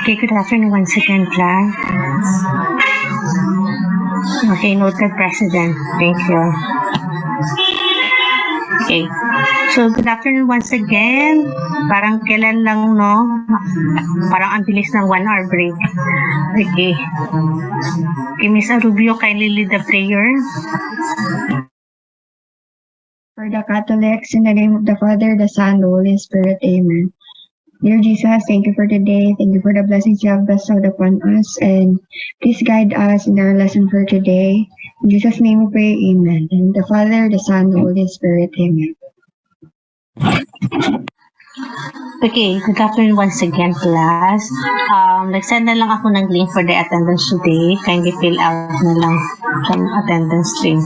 Okay, good afternoon once again, class. Okay, noted, President. Thank you. Okay. So, good afternoon once again. Parang kailan lang, no? Parang ang bilis ng 1 hour break. Okay. Okay, Ms. Arubio, kindly lead the prayer. For the Catholics, in the name of the Father, the Son, the Holy Spirit. Amen. Dear Jesus, thank you for today. Thank you for the blessings you have bestowed upon us. And please guide us in our lesson for today. In Jesus' name we pray. Amen. And the Father, the Son, the Holy Spirit. Amen. Okay, good afternoon once again, class. Nag-send na lang ako ng link for the attendance today. Kindly fill out na lang some attendance link.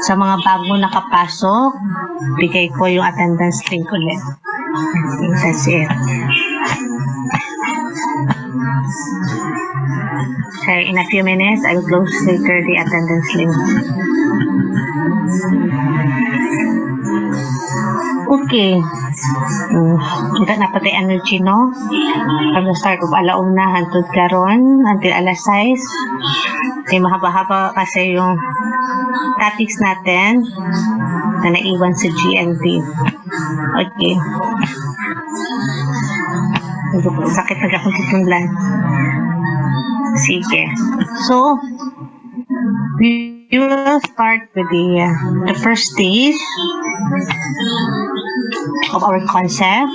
Sa mga bago nakapasok, bigay ko yung attendance link ulit. Okay, that's it. Okay, in a few minutes, I will close later the attendance link. Okay. Kita na pati energy, no? From the start of alauna, hantod karon until alas 6. Okay, mahaba-haba kasi yung topics natin na naiwan sa GNT. Okay. Sakit na akong titunlan. Sige. So, we will start with the first stage of our concept,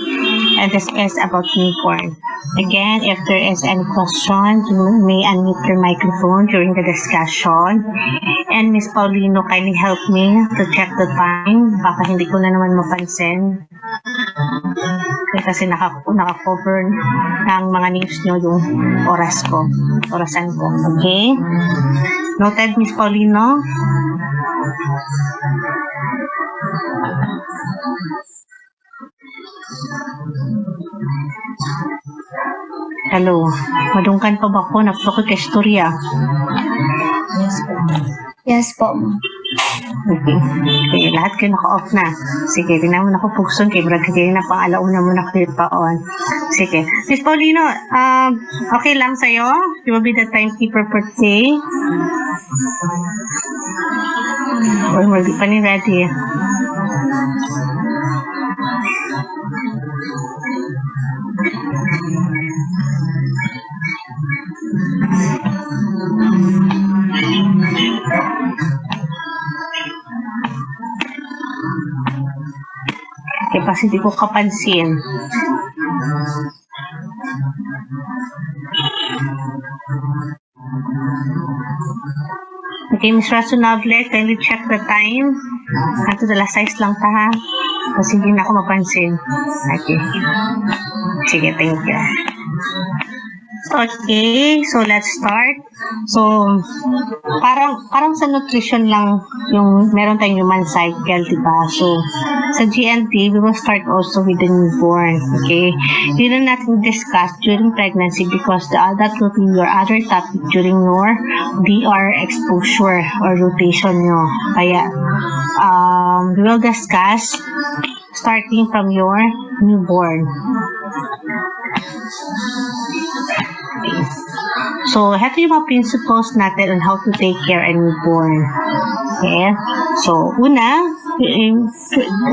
and this is about newborn. Again, if there is any question, you may unmute your microphone during the discussion. And Miss Paulino, kindly help me to check the time. Baka hindi ko na naman mapansin. Kasi naka-cover ng mga names nyo yung orasan ko. Okay? Noted, Miss Paulino? Hello, madungkan pa ba ko? Nagpakot ka istorya. Yes po, ma'am. Okay. Okay, lahat kayo naka-off na. Sige, tingnan mo na ko pugson kay Brad kayo na pang alauna mo na clip pa on. Sige. Miss Paulino, okay lang sa'yo? You will be the timekeeper per day? Or hindi pa ni ready. Okay, kasi di ko kapansin. Okay, Ms. Rasunable, kindly check the time. Ato dala size lang ta ha. Kasi hindi na ako mapansin. Okay. Sige, thank you. Okay, so let's start. So, parang sa nutrition lang yung meron tayong human cycle, diba? So, sa GNT, we will start also with the newborn, okay? Yun na natin discuss during pregnancy because that will be your other topic during your DR exposure or rotation nyo. Kaya, we will discuss starting from your newborn. Okay. So, heto yung mga principles natin on how to take care a newborn. Okay? So, una,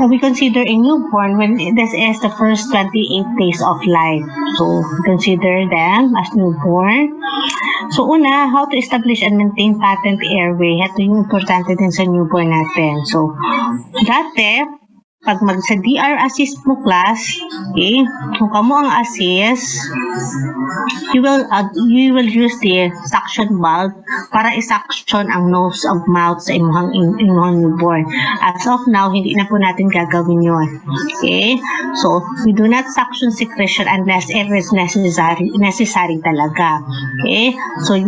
we consider a newborn when this is the first 28 days of life. So, consider them as newborn. So, una, how to establish and maintain patent airway. Heto yung importante din sa newborn natin. So, dati, pag sa DR assist mo class, okay, kung kamo ang assist, you will use the suction valve para i-suction ang nose of mouth sa imuhang newborn. As of now, hindi na po natin gagawin yun. Okay? So, we do not suction secretion unless it is necessary talaga. Okay? So,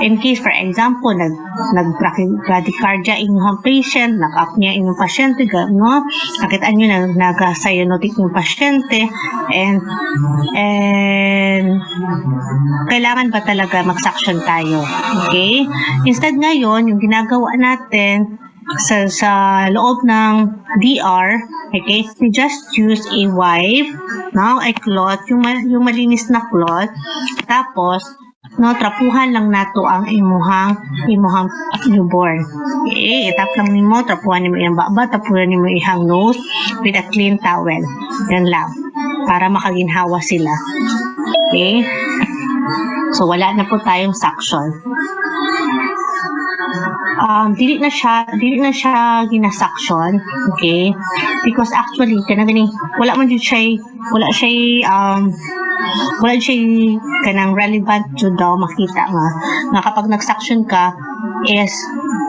in case, for example, nag-bradycardia inyong patient, nag-apnea inyong pasyente, no? Nakitaan nyo na nag-cyanotic yung pasyente, and kailangan ba talaga mag-suction tayo? Okay? Instead ngayon, yung ginagawa natin sa loob ng DR, okay, we just use a wipe, no? A cloth, yung malinis na cloth, tapos no, trapuhan lang nato ang imuhang newborn. Okay, itap lang nimo, trapuhan nimo iyang baba, trapuhan nimo ihang nose with a clean towel. Yan lang, para makaginhawa sila. Okay? So, wala na po tayong suction. Dili na siya ginasuction, okay? Because actually, wala siya kanang relevant to daw makita nga kapag nag-suction ka is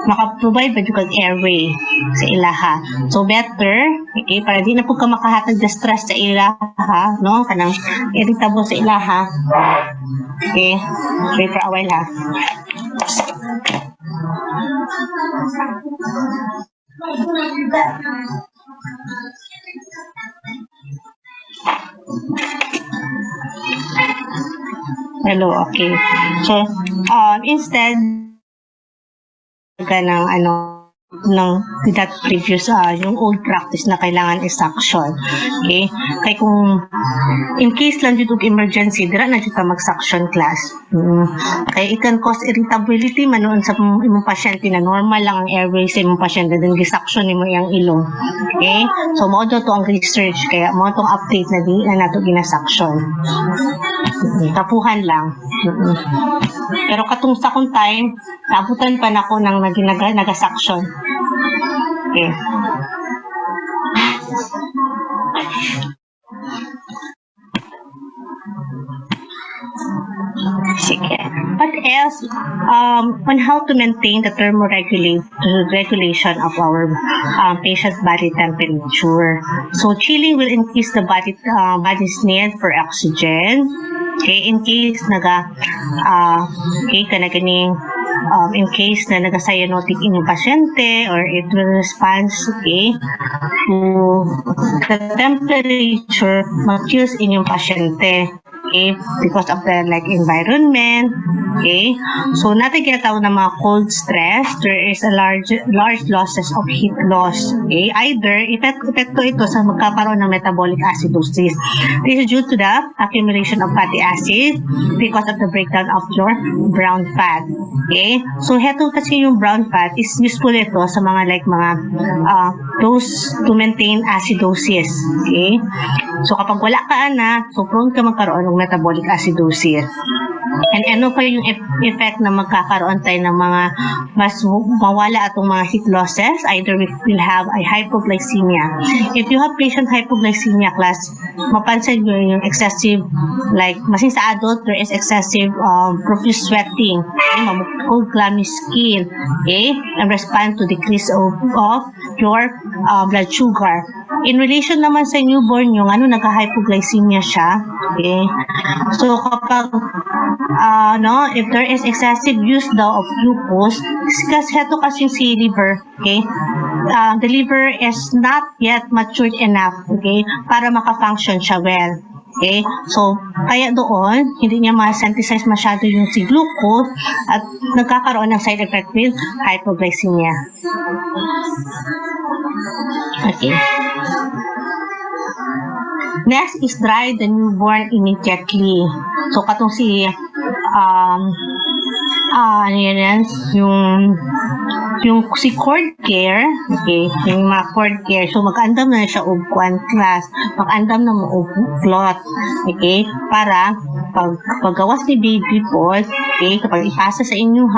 maka-provide ba yung airway sa ilaha. So better, okay, para di na po ka makahatag na stress sa ilaha, no? Kanang irritable sa ilaha. Okay, wait for a while ha. Hello, okay. So, instead ng that previous yung old practice na kailangan i-suction. Okay? Kaya kung in case lang dito emergency, dira na dito mag-suction class. Kaya it can cause irritability manoon sa imong pasyente na normal lang ang airway sa imong pasyente, then gi-suction nimo iyang ilong. Okay? So mo to ang research, kaya mo tong update na di na nato gina-suction. Tapuhan lang. Pero katong sa kung time, naabutan pa nako nang naga-suction. Okay. Sige. What else? On how to maintain the thermoregulation of our patient's body temperature. So chilling will increase the body's need for oxygen. Okay, in case kanaganing in case na nag-cyanotic inyong pasyente, or it will respond, okay, to the temperature mag-choose inyong pasyente. Okay, because of the environment. Okay, so natin kinatawag ng mga cold stress, there is a large losses of heat loss. Okay, either epekto ito sa magkakaroon ng metabolic acidosis. This is due to the accumulation of fatty acid because of the breakdown of your brown fat. Okay, so heto kasi yung brown fat is useful ito sa mga those to maintain acidosis. Okay, so kapag wala ka na, so prone ka magkaroon ng metabolic acidosis. And ano pa yung effect na magkakaroon tayo ng mga mas mawala atong mga heat losses? Either we will have a hypoglycemia. If you have patient hypoglycemia class, mapansin nyo yung excessive, masin sa adult, there is excessive profuse sweating, okay, cold clammy skin, okay, and respond to decrease of your blood sugar. In relation naman sa newborn yung nagka-hypoglycemia siya, okay, so kapag if there is excessive use daw of glucose, kasi heto kasi si liver, okay, the liver is not yet matured enough, okay, para maka-function siya well. Okay, so kaya doon hindi niya ma-synthesize masyado yung si glucose at nagkakaroon ng side effect with hypoglycemia. Okay. Next is dry the newborn immediately. So katong si yung si cord care, okay, yung mga cord care, so mag-andam na siya og class, mag-andam na mo og cloth, okay, para paggawas ni baby po, okay, kapag ipasa sa inyo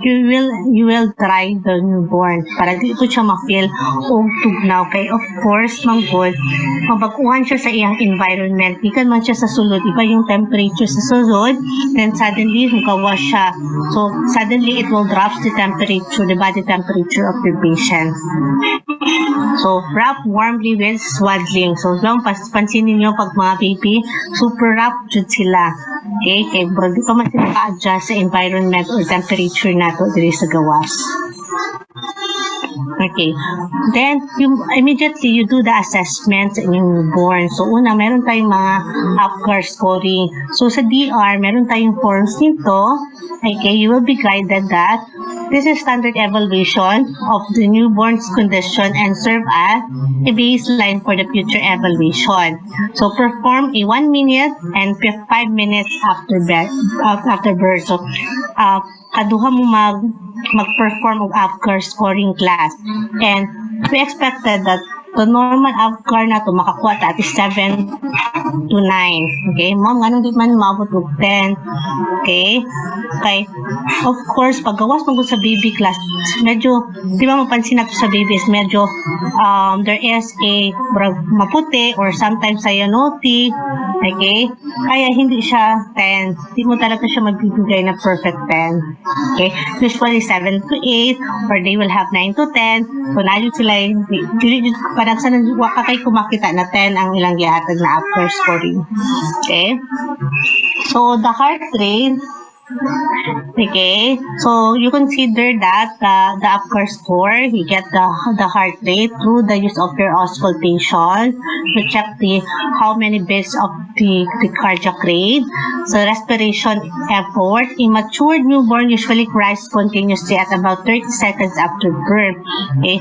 you will dry the newborn para di po siya ma-feel og tugnaw. Kay of course manggod mabaguhan siya sa iyang environment, ikan man siya sa sulod, iba yung temperature sa sulod, then suddenly magawas siya, so suddenly it will drop the temperature, the body temperature of the patient. So wrap warmly with swaddling. So lang pansinin niyo pag mga baby super wrap jud sila, okay, kay di pa man sila ka-adjust sa environment or temperature nato diri sa gawas. Okay. Then, immediately you do the assessment in yung newborn. So, una, meron tayong mga APGAR scoring. So, sa DR, meron tayong forms nito. Okay, you will be guided that this is standard evaluation of the newborn's condition and serve as a baseline for the future evaluation. So, perform a 1 minute and 5 minutes after birth. So, kaduha mo mag-perform of APGAR scoring class. And we expected that the normal APGAR na to makakuha ta at 7 to 9. Okay? Ma'am, ganun di man maabot og 10. Okay? Okay. Of course, paggawas mo sa baby class, medyo, di ba mapansin nato sa babies, medyo there is a maputi or sometimes cyanotic. Okay? Kaya hindi siya 10. Hindi mo talaga siya magbibigay na perfect 10. Okay? Usually 7 to 8 or they will have 9 to 10. So, nayo sila, parang sa wakakay kumakita na 10 ang ilang gihatag na APGAR scoring. Okay? So, the heart rate, okay, so you consider that the APGAR score, you get the heart rate through the use of your auscultation to check how many beats of the cardiac rate. So respiration effort, immature newborn usually cries spontaneously at about 30 seconds after birth. Okay,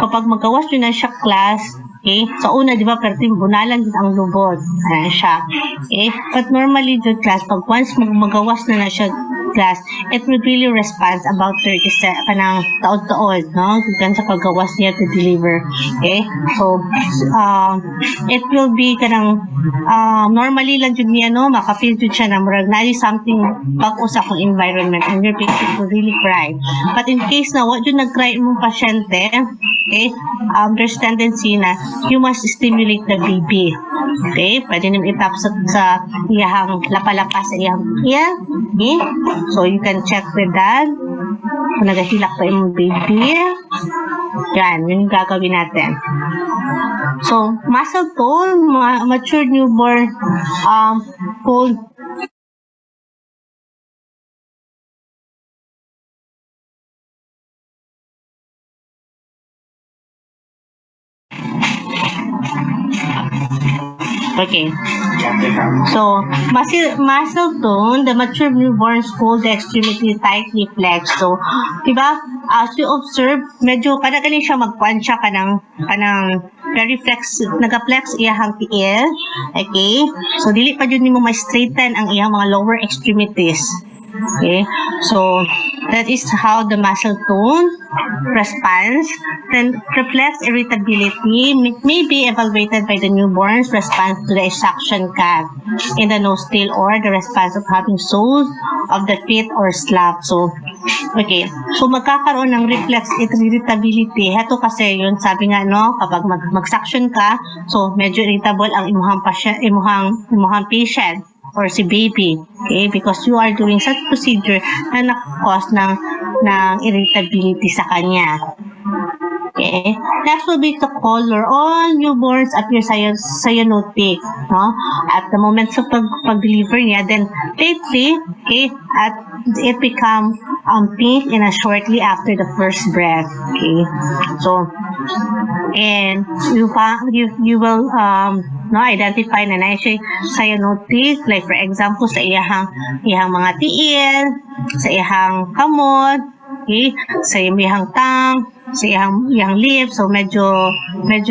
kapag magawas nyo na siya class, okay, sa una, di ba, perting bunalan din ang lubot. Ayan siya. Okay, but normally, the class, pag once magawas na siya class, it would really respond about 30 kanang taon-taon, no? Gan sa paggawas niya to deliver. Okay, so, it will be kanang, normally lang dyan niya, no? Makafeel dyan siya na marag na something bago sa kong environment and your patient will really cry. But in case na, what yung nag-cry mong pasyente, okay, there's tendency na you must stimulate the baby. Okay, pwede naman itap sa iyahang lapa-lapa sa iyang yan. Okay, so you can check with that. Kung nagahilak pa yung baby. Yan, yun yung gagawin natin. So, muscle tone, mature newborn, cold Okay. So, muscle tone, the mature newborns hold the extremity tightly flexed. So, diba, as you observe, medyo kanagaling siya magkuhan siya kanang very flex, naga-flex iyahang tiil. Okay? So, dili pa yun mo ma-straighten ang iyang mga lower extremities. Okay, so that is how the muscle tone responds. Then reflex irritability may be evaluated by the newborn's response to the suction cut in the nose tail or the response of having soles of the feet or slap. So, okay, so magkakaroon ng reflex irritability. Heto kasi yun, sabi nga no, kapag mag-suction ka, so medyo irritable ang imuhang patient or si baby, okay, because you are doing such procedure na nakakos ng irritability sa kanya. Okay, next will be the color. All newborns appear cyanotic, no? At the moment sa pag-deliver niya, then lately, okay, at it become pink in a shortly after the first breath. Okay, so and you will identify na siya cyanotic, like for example sa iyahang mga tiil, sa iyahang kamot, okay, sa iyahang tongue, sa iyang lips. So medyo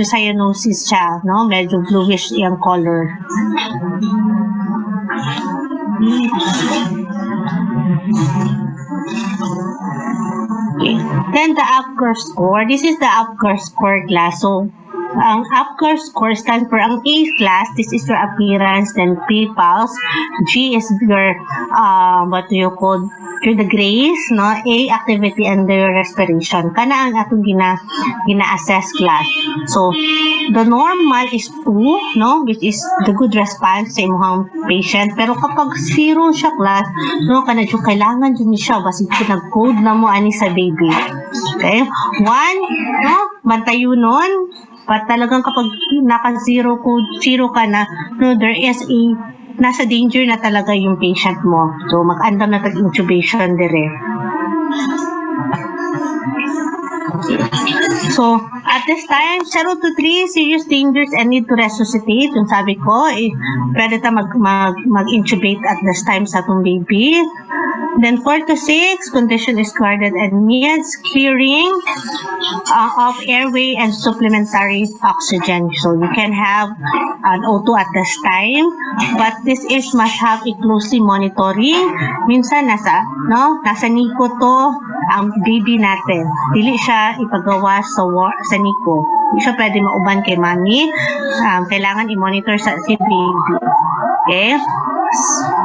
cyanosis siya, no, medyo bluish iyang color. Okay. Then the Apgar score. This is the Apgar score class. So ang Apgar score stands for ang A class. This is your appearance. Then P pulse. G is your what do you call? The grace, no? A activity and the respiration. Kana ang atong gina-assess class. So the normal is 2, no, which is the good response sa imong patient. Pero kapag 0 siya class, no, kana jud kailangan jud ni siya basi pinag-code na mo ani sa baby. Okay? 1, no, bantayunon. But talagang kapag naka-0 ka na, no, there is nasa danger na talaga yung patient mo. So, mag-andam na tag-intubation dire. So, at this time, 0 to 3, serious dangers and need to resuscitate. Yung sabi ko, pwede ta mag-intubate at this time sa itong baby. Then 4 to 6, condition is guarded and needs clearing of airway and supplementary oxygen. So you can have an O2 at this time, but this is must have a closely monitoring. Minsan nasa NICU to ang baby natin. Dili siya ipagawa sa NICU. Hindi siya pwede mauban kay mami. Kailangan i-monitor si baby. Okay?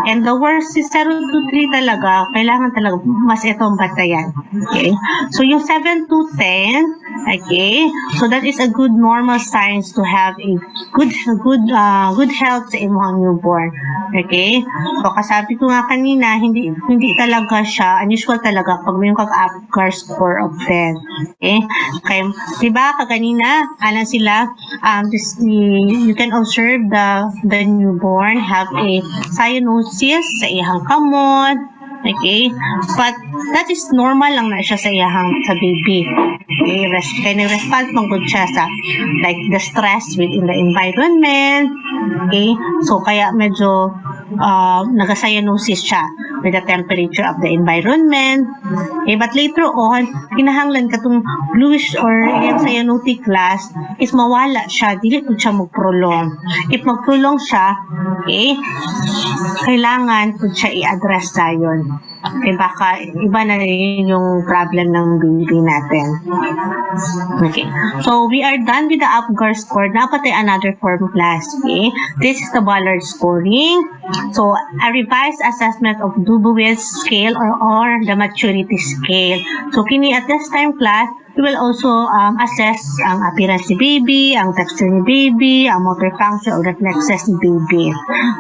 And the worst is 0 to 3 talaga, kailangan talaga mas itong batayan. Okay? So yung 7 to 10, okay? So that is a good normal signs to have a good health sa imong newborn. Okay? So kasabi ko nga kanina, hindi talaga siya unusual talaga pag may Apgar score of 10. Okay? Kaya diba kaganina, alam sila you can observe the newborn have a cyanosis sa iyang kamot, okay? But that is normal lang na siya sa baby. Okay? Kaya respond mong good siya sa like the stress within the environment. Okay? So kaya medyo nag-cyanosis siya with the temperature of the environment. Okay? But later on, kinahanglan katong bluish or yung cyanotic class is mawala siya, dili po siya mag-prolong. If mag-prolong siya, okay, kailangan po siya i-address tayo. Okay, baka iba na rin yung problem ng baby natin. Okay, so we are done with the Apgar score. Dapat ay another form class. Okay, this is the Ballard scoring. So a revised assessment of Dubowitz scale or the maturity scale. So kini at this time class, we will also assess ang appearance ni baby, ang texture ni baby, ang motor function or reflexes ni baby.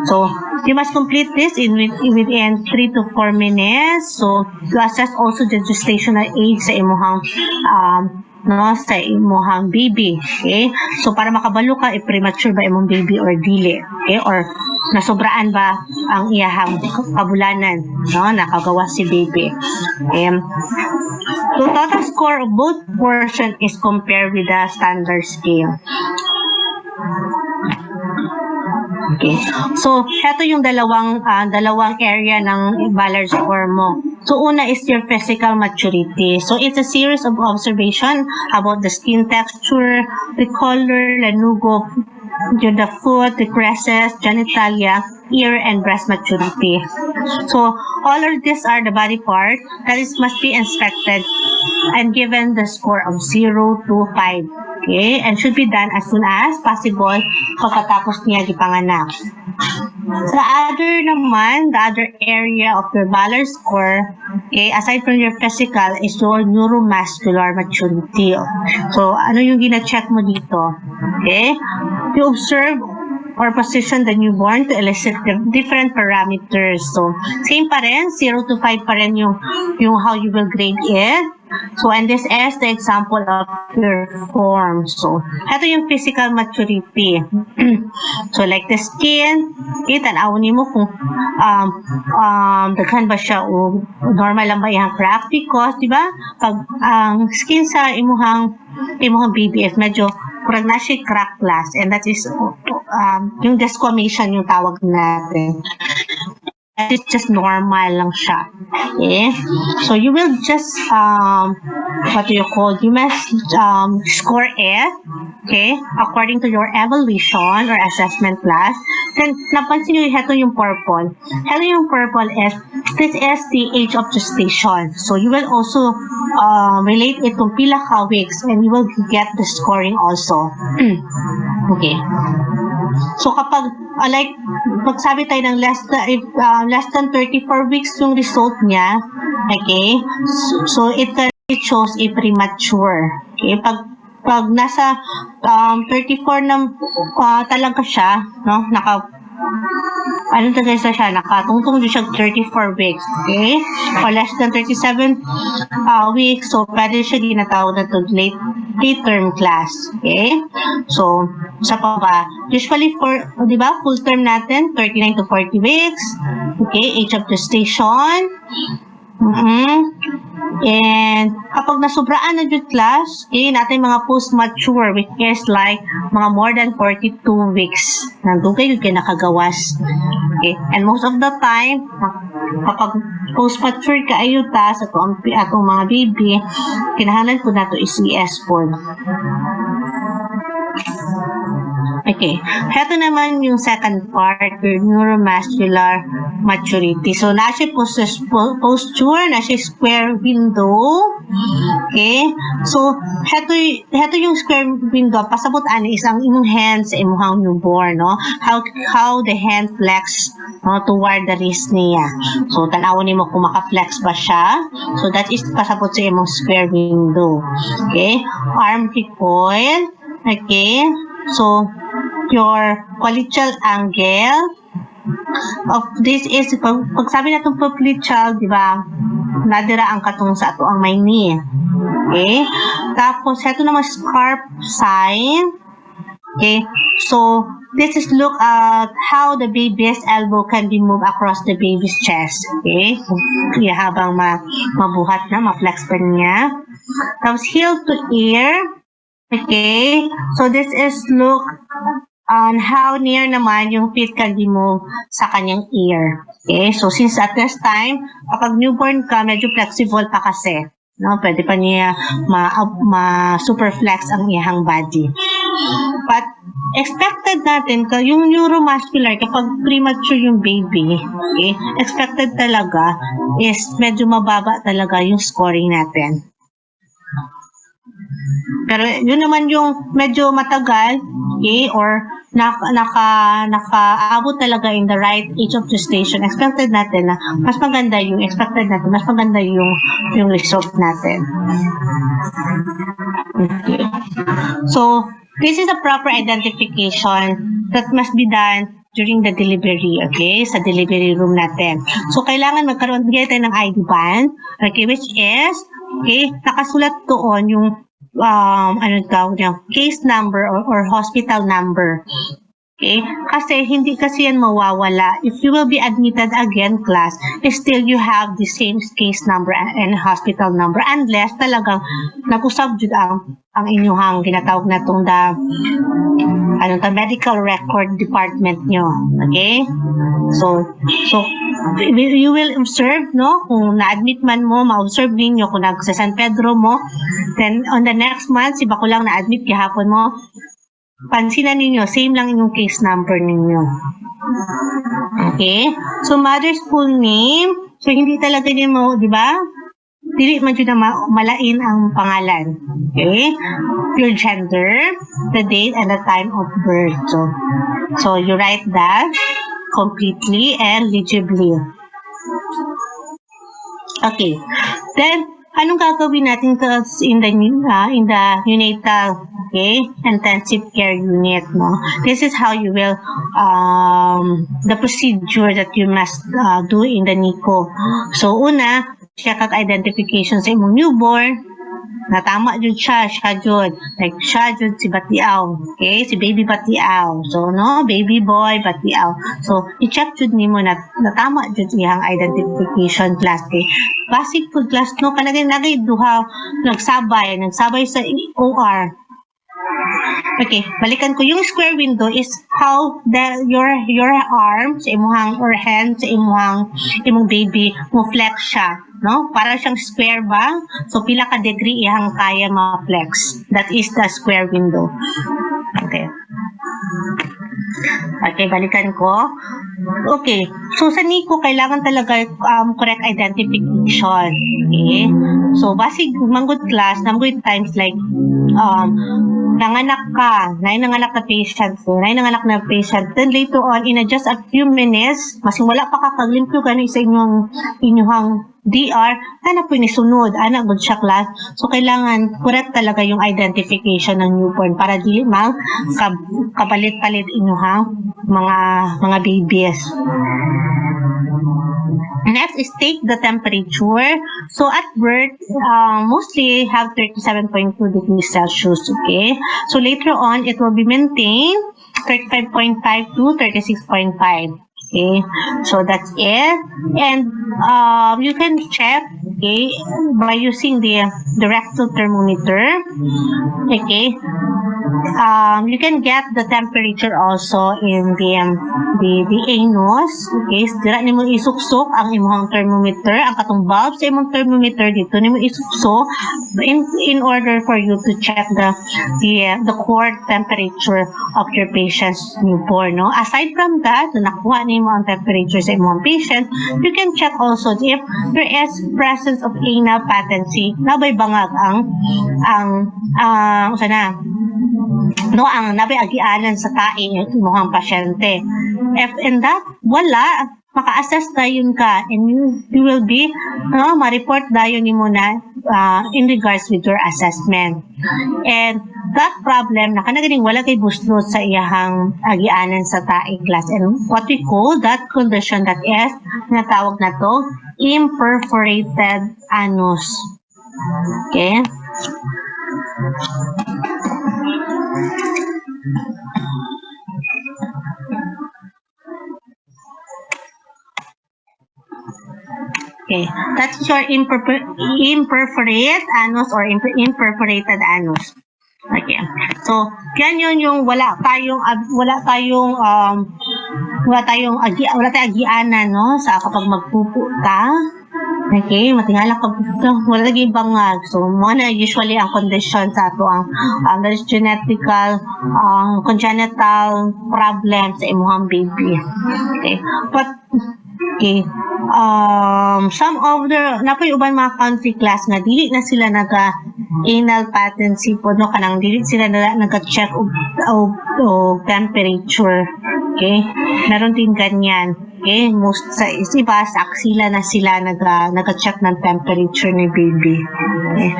So, you must complete this within 3 to 4 minutes. So, to assess also the gestational age sa imuhang sa imuhang baby. Okay? So, para makabalo ka, premature ba imong baby or dili? Okay? Or nasobraan ba ang iyahang kabulanan? No? Nakagawa si baby. Okay? So, total score of both portion is compared with the standard scale. Okay. So, heto yung dalawang area ng Ballard score mo. So, una is your physical maturity. So, it's a series of observation about the skin texture, the color, lanugo, the foot, the creases, genitalia, ear, and breast maturity. So, all of these are the body part that must be inspected and given the score of 0 to 5. Okay? And should be done as soon as possible pagkatapos niya gipanganak. Sa the other area of your Ballard score, okay, aside from your physical, is your neuromuscular maturity. So, ano yung gina-check mo dito? Okay? You observe or position the newborn to elicit the different parameters. So, same pa rin, 0 to 5 pa rin yung how you will grade it. So, and this is the example of your form. So, ito yung physical maturity. So, like the skin, tanawin mo kung daghan ba siya o normal lang ba yung crack? Because, di ba, pag ang skin sa imuhang baby is medyo parang na siya crack glass, and that is yung desquamation yung tawag natin. It's just normal lang siya. Okay? So you will just you must score it, okay, according to your evaluation or assessment class. Then napansin niyo ito yung purple. Ito yung purple is this is the age of gestation. So you will also relate it to pila ka weeks, and you will get the scoring also. Okay. So kapag pagsabi tayo ng less than 34 weeks yung result niya, okay? So it shows a premature. Okay? Pag nasa 34 na talaga siya, no? Nakatungtong din siya 34 weeks, okay? Or less than 37 weeks, so pwede siya ginatawag na to late term class, okay? So, sa pa ba? Usually di ba, full term natin, 39 to 40 weeks, okay? Age of gestation, and kapag nasubraan na yung class, okay, natin mga post-mature, which is like mga more than 42 weeks. Nandugay yung kinakagawas. Okay, and most of the time, kapag post-mature ka ayuta sa atong mga baby, kinahanglan po nato is ES po. Okay. Heto naman yung second part, your neuromuscular maturity. So, na siya posture, na siya square window. Okay. So, heto yung square window. Pasabot ani is ang imong hands sa imong newborn, no? How the hand flex, no, toward the wrist niya. So, tanawon nimo kung maka-flex ba siya. So, that is pasabot sa imong square window. Okay. Arm recoil. Okay. So, your polliceal angle of this is, pag sabi na itong polliceal, di ba, nadira ang katong sa ato ang may knee. Okay? Tapos, ito naman scarp sign. Okay? So, this is look at how the baby's elbow can be moved across the baby's chest. Okay? Kaya habang mabuhat na, ma-flex pa niya. Tapos, heel to ear. Okay? So, this is look on how near naman yung feet can be moved sa kanyang ear. Okay? So, since at this time, kapag newborn ka, medyo flexible pa kasi. No? Pwede pa niya ma-super flex ang iyang body. But, expected natin, yung neuromuscular, kapag premature yung baby, okay, expected talaga is medyo mababa talaga yung scoring natin. Pero yun naman yung medyo matagal, okay, or nakaabot talaga in the right age of gestation, expected natin na mas maganda yung result natin. Okay. So, this is a proper identification that must be done during the delivery, okay, sa delivery room natin. So, kailangan magkaroon tayo ng ID band, okay, which is, okay, nakasulat doon yung case number or hospital number. Okay? Kasi hindi kasi yan mawawala. If you will be admitted again class, still you have the same case number and hospital number unless talagang nag-usab jud ang inyong ginatawag na itong the medical record department nyo. Okay? So you will observe, no? Kung na-admit man mo, ma-observe ninyo kung sa San Pedro mo, then on the next month, si Bako lang na-admit kahapon mo, pansinan ninyo, same lang yung case number ninyo. Okay? So, mother's full name. So, hindi talaga din mo, di ba? Dili man yun na malain ang pangalan. Okay? Your gender, the date, and the time of birth. So you write that completely and legibly. Okay. Then, anong gagawin natin in the neonatal, okay, intensive care unit, no? This is how you will the procedure that you must do in the NICU. So una, check ang identification sa imong newborn. Natama jud siya jud. Like siya jud si Batiaw. Okay, si baby Batiaw. So no, baby boy Batiaw. So i-check jud nimo na natama jud iyang identification class. Okay? Basic food class no kanang nagay duha nagsabay sa OR. Okay, balikan ko yung square window is how your arm sa imong or hand sa imong baby mo flex siya, no? Para siyang square ba? So pila ka degree iyang kaya ma-flex. That is the square window. Okay. Okay, balikan ko. Okay. So sa NICU kailangan talaga correct identification. Okay? So basic manggod class, manggod times like nanganak ka, nanganak na patient, then later on, in just a few minutes, mas wala pa kakaglimpyo gani sa inyong DR, anak po ni sunod, anak good siya class. So, kailangan correct talaga yung identification ng newborn para di kapalit-palit inyong mga babies. Next is take the temperature. So at birth, mostly have 37.2 degrees Celsius, okay? So later on, it will be maintained 35.5 to 36.5. Okay, so that's it. And you can check, okay, by using the rectal thermometer. Okay, you can get the temperature also in the anus. Okay, dira nimo isuksok ang imong thermometer, ang katong bulb sa imong thermometer dito nimo isuksok in order for you to check the core temperature of your patient's newborn. No, aside from that, nakuha nimo ang temperature sa imong patient, you can check also if there is presence of anal patency. Nabay bangag ang nabay agianan sa tae imong pasyente. If in that wala, maka-assess dayon ka and you will be ma-report dayon nimo na in regards with your assessment. And that problem nakanaganing wala kay buslot sa iyahang agianan sa tae class, and what we call that condition that is natawag na to imperforated anus. Okay? Okay, that's your imperforate anus or imperforated anus. Okay. So, yan yun yung wala tayong agianan, no, sa kapag magpupo ta. Okay, matingala ka wala lagi bangag. So, mo na usually ang condition sa ato ang there's congenital problem sa imong baby. Okay. But okay. Some of the napoy uban mga country class nga dili na sila anal patency po, no, kanang dili sila naga-check og temperature. Okay? Meron din ganyan. Okay? Most sa iba sa aksila na sila naga-check ng temperature ni baby. Okay?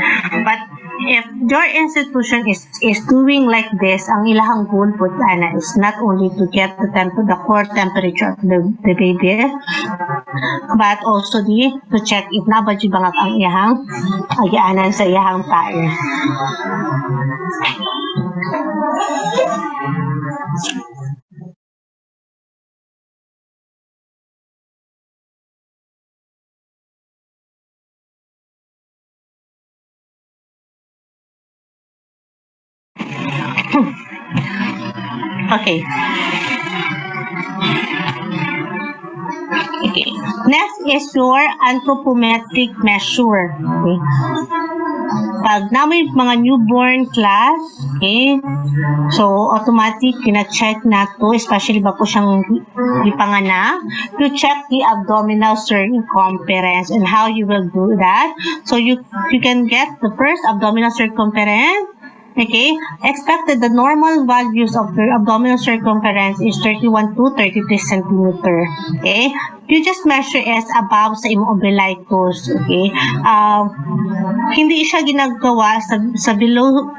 But if your institution is doing like this, ang ilahang goal po ana is not only to get the core temperature of the baby, but also to check if nabadyo bangag ang iyahang agianan sa iyahang tae. Okay. Okay. Next is your anthropometric measure. Okay. Pag na may mga newborn class, okay, so automatic kina-check na to, especially ba po siyang ipanganak, to check the abdominal circumference and how you will do that. So you can get the first abdominal circumference. Okay, expected the normal values of the abdominal circumference is 31 to 33 centimeter. Okay, you just measure as above sa imong umbilicus. Okay, hindi siya ginagawa sa below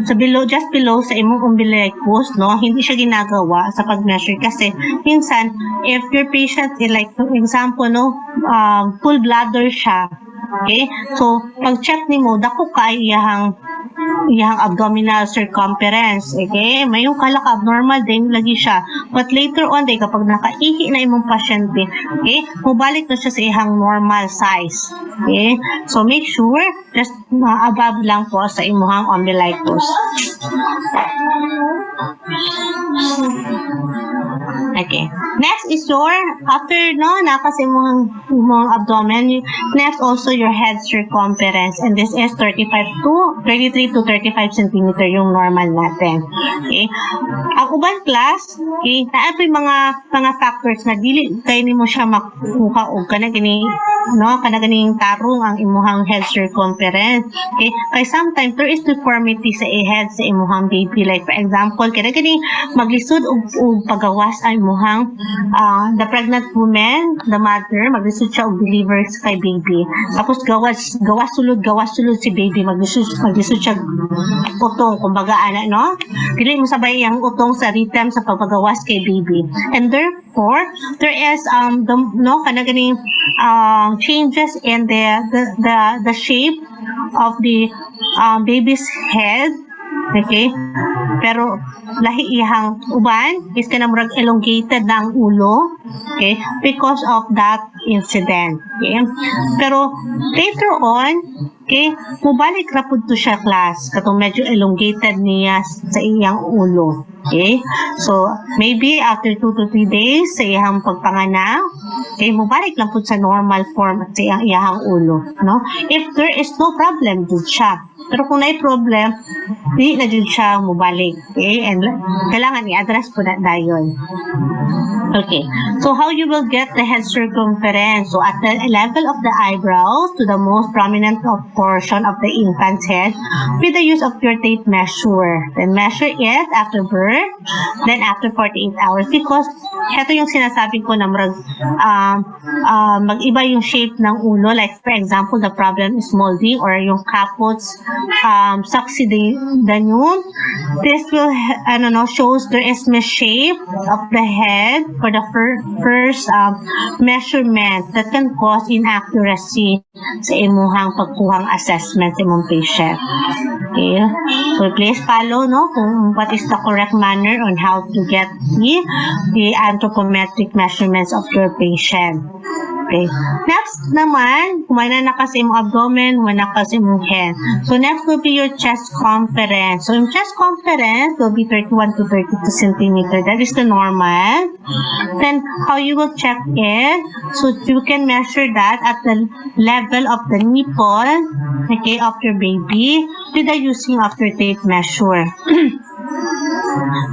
just below sa imong umbilicus, no? Hindi siya ginagawa sa pag-measure kasi minsan if your patient is like for example, no, full bladder siya. Okay, so pag check nimo dako kay iyang abdominal circumference. Okay? Mayong kalak abnormal din lagi siya. But later on, day, kapag nakaihi na imong pasyente, okay, mubalik na siya sa iyang normal size. Okay? So, make sure, just above lang po sa imong umbilicus. Okay. Next is your, after, no, nakas imong abdomen, next also your head circumference. And this is 33 to 35 centimeter yung normal natin. Okay. Ang uban class, okay, naapay mga factors na dili kay nimo siya makuha og kana ganing tarong ang imuhang head circumference. Okay. Kay sometimes there is deformity sa head sa imuhang baby. Like for example, kana ganing maglisod og pagawas ang imuhang the pregnant woman, the mother, maglisod siya og deliver kay baby. Tapos gawas sulod si baby, maglisod siya utong, kumbaga ana, no? Dili mo sabay ang utong sa rhythm sa pagpagawas kay baby. And therefore, there is kanaganing changes in the shape of the baby's head. Okay? Pero lahi ihang uban is kanang elongated na ang ulo. Okay? Because of that incident. Okay? Pero later on, okay, mubalik ra pud to siya class katong medyo elongated niya sa iyang ulo. Okay? So, maybe after 2 to 3 days sa iyang pagpanganak, okay, mubalik lang pud sa normal form sa iyang ulo, no? If there is no problem, dud siya. Pero kung may problem, di na dud siya mubalik. Okay? And kailangan i-address po na dayon. Okay. So, how you will get the head circumference? So, at the level of the eyebrows to the most prominent portion of the infant's head with the use of your tape measure. Then measure it after birth, then after 48 hours because ito yung sinasabi ko na mag-iba yung shape ng ulo. Like for example, the problem is molding or yung caput's succedaneum. This will shows there is misshape of the head for the first measurement that can cause inaccuracy sa imuhang pagkuhang assessment sa imong patient. Okay? So please follow kung what is the correct manner on how to get the anthropometric measurements of your patient. Okay. Next naman, kumana na kasi imong abdomen, kumana kasi imong head. So next will be your chest conference. So yung chest conference will be 31 to 32 centimeter. That is the normal. Then how you will check it? So you can measure that at the level of the nipple, okay, of your baby with the using of your tape measure.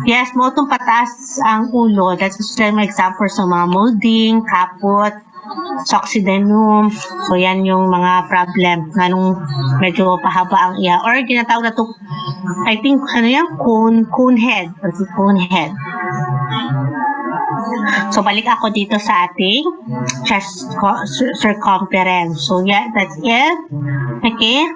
Yes, mo itong pataas ang ulo. That's just an example sa mga molding, caput, succedaneum. So, yan yung mga problem na nung medyo pahaba ang iya. Or, ginatawag na ito, I think, cone head. Cone head. So, balik ako dito sa ating chest circumference. So, yeah, that's it. Okay?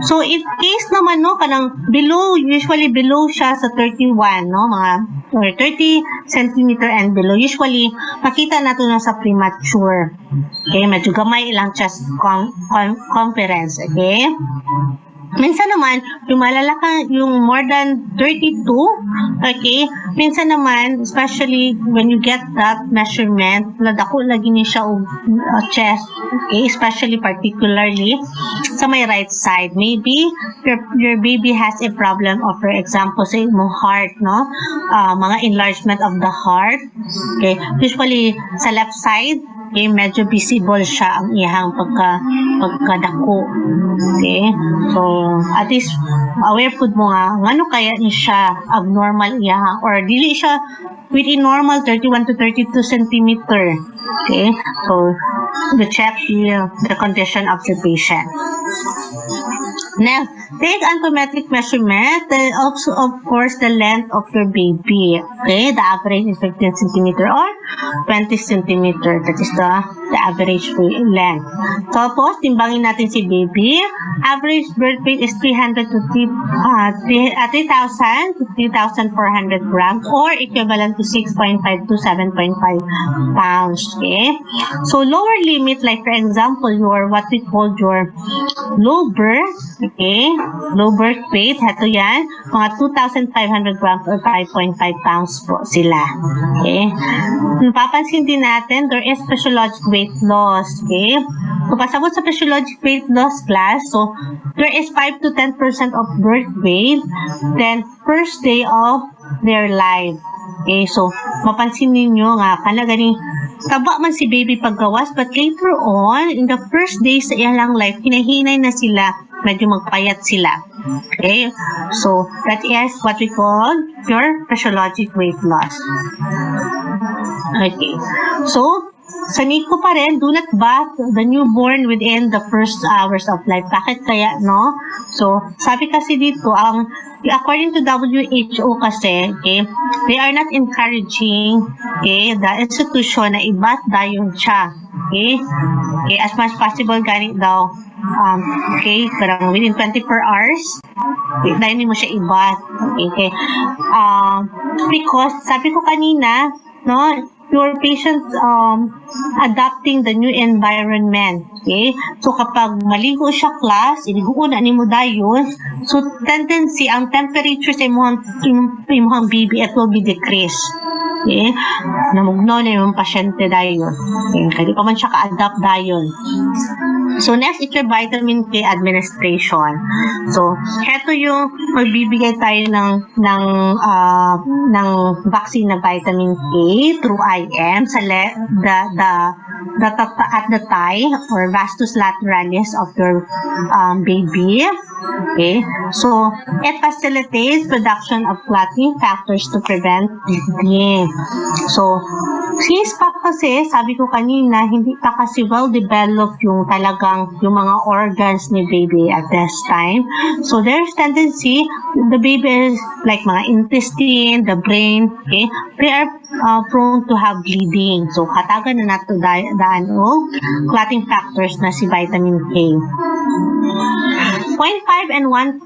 So, in case naman, kanang below, usually below siya sa 31, mga or 30 centimeter and below. Usually, makita nato na sa premature. Okay? Medyo gamay ilang chest conference. Okay? Minsan naman, yung malala ka, yung more than 32, okay, minsan naman, especially when you get that measurement, ladako lagi niya siya og chest, okay, especially particularly sa may right side. Maybe your baby has a problem of, for example, sa imong heart, no? Mga enlargement of the heart, okay, usually sa left side, okay, medyo visible siya ang iyang pagkadako. Okay? So, at least aware pud mo nga ngano kaya ni siya abnormal iya or dili siya within normal 31 to 32 centimeter. Okay? So, to check the condition of the patient. Now, take anthropometric measurement and also, of course, the length of your baby. Okay, the average is 15 centimeter or 20 centimeter. That is the average length. Tapos, timbangin natin si baby. Average birth weight is 3,000 to 3,400 grams or equivalent to 6.5 to 7.5 pounds. Okay, so lower limit, like for example, what we call your low birth, okay, low birth weight, heto yan, mga 2,500 grams or 5.5 pounds po sila. Okay, papansin din natin, there is physiologic weight loss. Okay, so pasabot sa physiologic weight loss class, so there is 5 to 10% of birth weight, then first day of their life. Okay, so mapansin ninyo nga kanaganing taba man si baby paggawas, but later on, in the first days sa ilang life, hinahinay na sila, medyo magpayat sila. Okay, so that is what we call your physiologic weight loss. Okay, so sa NICU pa rin, do not bath the newborn within the first hours of life. Bakit kaya, no? So, sabi kasi dito, according to WHO kasi, okay, they are not encouraging, okay, the institution na i-bath dayon siya. Okay? Okay, as much possible ganit daw. Okay, parang within 24 hours, dahil hindi mo siya i-bath. Okay. Because, sabi ko kanina, no, your patients adapting the new environment. Okay? So, kapag maligo siya class, iliguan na ni mo dayon, so tendency, ang temperature sa imong baby, it will be decreased. Okay? Namugno na yung pasyente dayon. Okay? Kaya pa man siya ka-adapt dayon. So, next is your vitamin K administration. So, heto yung magbibigay tayo ng vaccine na vitamin K through IM sa at the thigh or vastus lateralis of your baby. Okay, so it facilitates production of clotting factors to prevent bleeding. So, since pa kasi, sabi ko kanina, hindi pa kasi well-developed yung mga organs ni baby at this time. So, there's tendency, the baby is like mga intestine, the brain, okay, they are prone to have bleeding. So, hatagan na nato daan o clotting factors na si vitamin K. 0.5 and 1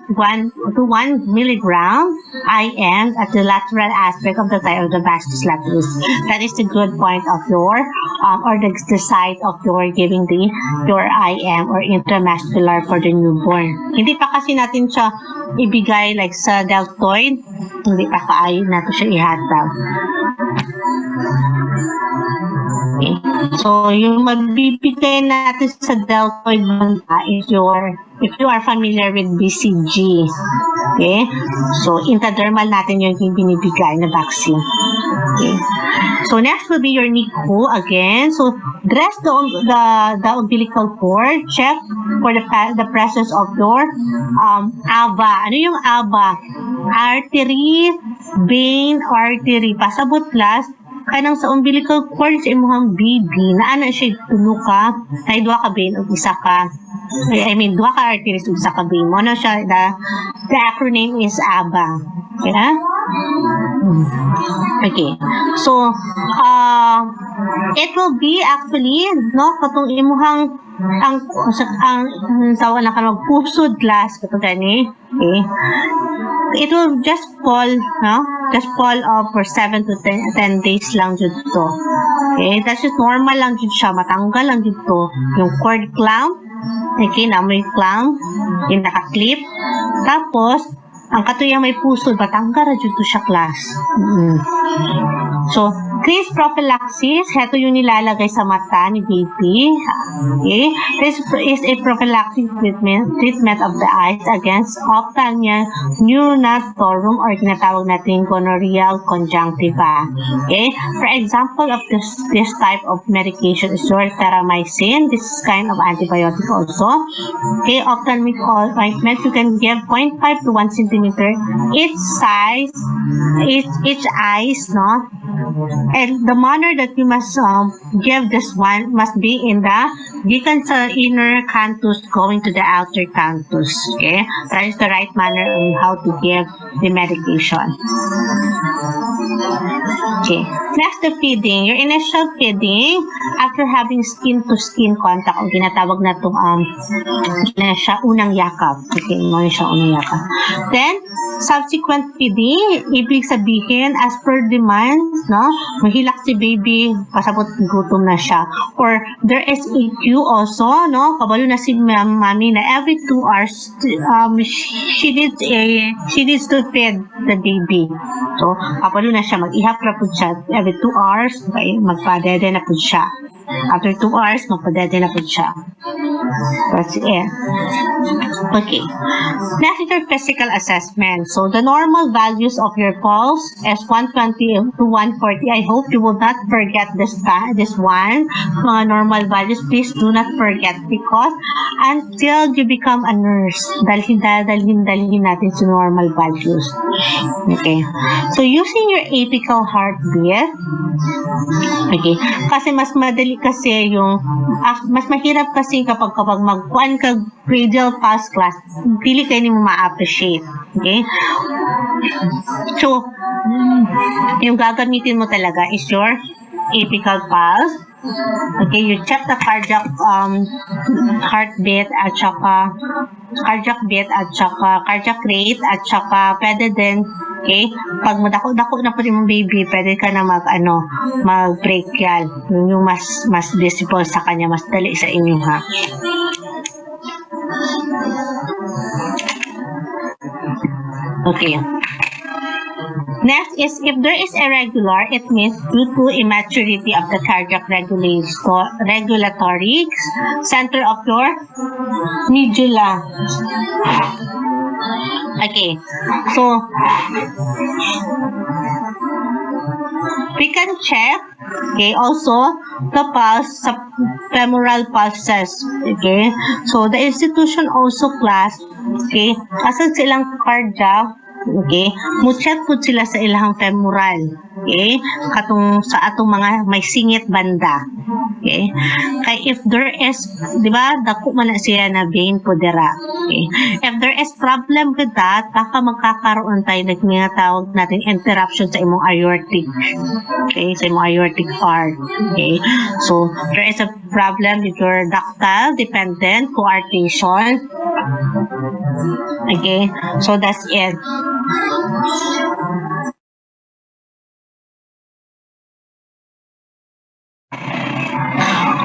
to 1 milligram IM at the lateral aspect of the thigh or the vastus lateralis. That is the good point of your or the site of your giving your IM or intramuscular for the newborn. Hindi pa kasi natin siya ibigay like sa deltoid, hindi pa kaayon natin siya ihatag. Okay. So, yung magbibigay natin sa deltoid is if you are familiar with BCG. Okay? So, intradermal natin yung binibigay na vaccine. Okay? So, next will be your NICU again. So, dress the umbilical cord. Check for the presence of your AVA. Ano yung AVA? Artery, vein, artery. Pasabot class, kanang sa umbilical cord sa imong baby na ana siya tulo ka ay duha ka vein ug isa ka duha ka arteries ug isa ka vein mo na siya the acronym is ABA. Okay? Okay, so it will be actually no katong imuhang ang sawa na kanang pusod glass kato gani. Okay, it will just fall off for 7 to 10 days lang jud to. Okay, that's just normal lang jud siya, matanggal lang jud to yung cord clamp. Okay, na may clamp, yung naka-clip. Tapos, ang katuyang may puso, batangga radyo to siya class. So, crease prophylaxis, heto yung nilalagay sa mata ni baby. Okay, this is a prophylactic treatment of the eyes against ophthalmia neonatorum or tinatawag natin gonorrheal conjunctiva. Okay, for example of this type of medication is your terramycin. This is kind of antibiotic also. Okay, ophthalmic ointment you can give 0.5 to 1 centimeter each size, each eyes, no? And the manner that you must give this one must be in the gikan sa inner canthus going to the outer canthus. Okay, that is the right manner on how to give the medication. Okay, next the feeding. Your initial feeding after having skin-to-skin contact, o ginatawag na itong na siya unang yakap. Okay, mo siya unang yakap. Then, subsequent feeding, ibig sabihin, as per demand, no? Mahilak si baby, pasabot gutom na siya. Or there is a cue also, no? Kabalo na si mommy na every 2 hours, she needs to feed the baby. So, kabalo na siya, mag-ihap na po siya. Every 2 hours, magpadede na po siya. After 2 hours, magpadede na po siya. That's it. Okay. Next is your physical assessment. So, the normal values of your pulse is 120 to 140. I hope you will not forget this one. Normal values, please do not forget because until you become a nurse, dalhin natin sa normal values. Okay. So, using your apical heartbeat, okay, kasi mas madali kasi yung, mas mahirap kasi kapag magkuhan ka radial pulse class, pili kayo ni mo ma-appreciate. Okay? So, yung gagamitin mo talaga is your apical pulse. Okay, you check the cardiac heartbeat at saka cardiac beat at saka cardiac rate at saka pwede din, okay, pag madako-dako na po yung baby, pwede ka na mag-brachial, yung mas visible sa kanya, mas dali sa inyo, ha. Okay. Next is if there is irregular, it means due to immaturity of the cardiac regulatory center of your medulla. Okay, so we can check, okay, also the pulse, femoral pulses. Okay, so the institution also class, okay, asan silang cardiac. Okay, mo-check po sila sa ilang femoral. Okay, katong sa atong mga may singit banda. Okay, kay if there is, di ba, dako man na siya na vein po dira. Okay, if there is problem with that, baka magkakaroon tayo ng mga tawag natin interruption sa imong aortic. Okay, sa imong aortic part. Okay, so there is a problem with your ductal dependent coarctation. Okay, so that's it.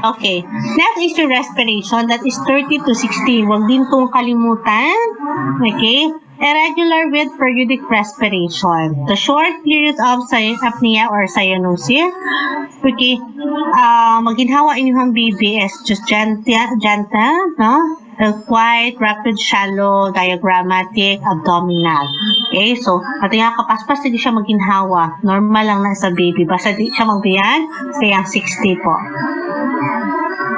Okay, next is your respiration, that is 30 to 60. Huwag din itong kalimutan. Okay, irregular with periodic respiration. The short periods of apnea or cyanosis. Okay, maginhawa inyong baby is just gentle, no? Quiet, rapid, shallow, diagrammatic, abdominal. Okay, so pati nga kapaspas hindi siya maginhawa. Normal lang na sa baby. Basta di siya magbiyan, kaya 60 po.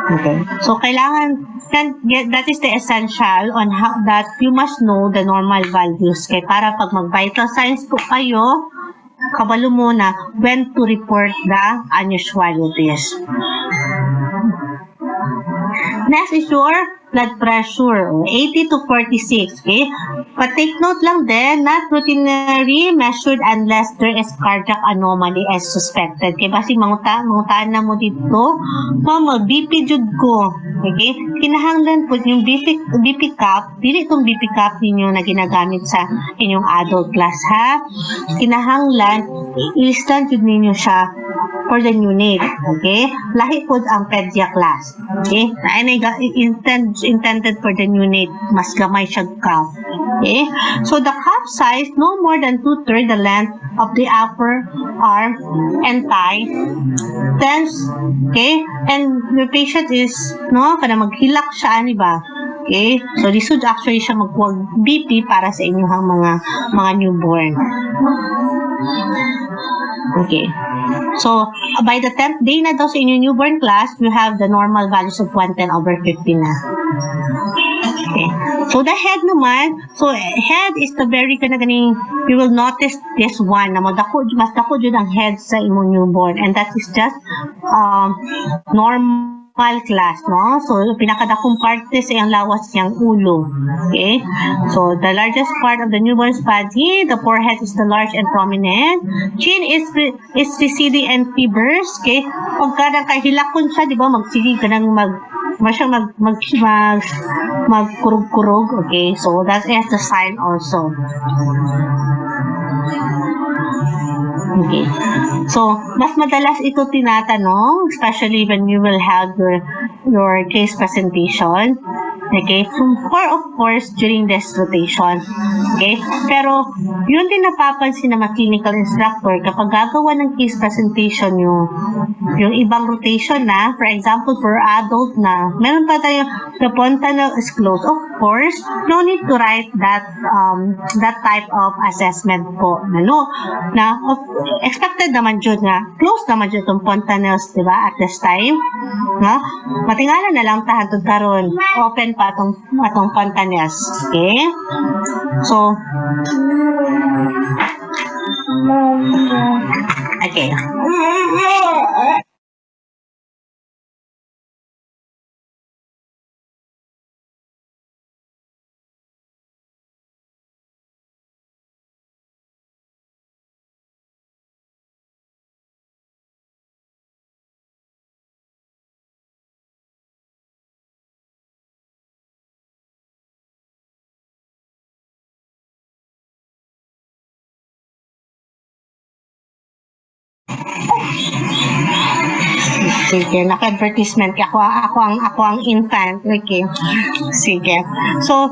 Okay, so kailangan, that is the essential on how that you must know the normal values. Kaya para pag mag-vital signs po kayo, kabalo muna when to report the unusualities. Next is your blood pressure, 80 to 46, okay? But take note lang din, not routinely measured unless there is cardiac anomaly as suspected. Kaya basi mangutaan na mo dito, BP jud ko, okay? Kinahanglan po yung BP cup, dili itong BP cup ninyo na ginagamit sa inyong adult class, ha? Kinahanglan, i-stand jud ninyo siya for the neonate. Okay? Lahi po ang pedia class. Okay? Intended for the neonate. Mas gamay siya cup. Okay? So the cup size, no more than 2/3 the length of the upper arm and thigh. Then, okay? And the patient is, no, kada maghilak siya, ani ba? Okay? So this would actually siya magkuwag BP para sa inyong mga newborn. Okay. So, by the 10th day na daw sa inyong newborn class, you have the normal values of 110/50 na. Okay. So, the head naman, so head is the very ganing, you will notice this one, na mas dako dyan ang head sa imong newborn, and that is just normal class, no? So, pinakadakong parte sa iyang lawas niyang ulo. Okay? So, the largest part of the newborn's body, the forehead is the large and prominent. Chin is receding and fibrous. Okay? Pag kadang kahilakon siya, di ba, magsige ka nang magkurog-kurog. Okay? So, that is the sign also. Okay. So, mas madalas ito tinatanong, especially when you will have your case presentation. Okay? For of course, during this rotation. Okay? Pero, yun din napapansin ng mga clinical instructor kapag gagawa ng case presentation yung ibang rotation na, for example, for adult na, meron pa tayo the fontanelle is closed. Of course, no need to write that type of assessment po. Expected naman dyan nga, closed naman dyan itong fontanelles, di ba, at this time. No? Matingala na lang tahan karon open pa atong fontanelles. Okay? So, okay. Sige, naka-advertisement ako ang infant. Okay. Sige. So,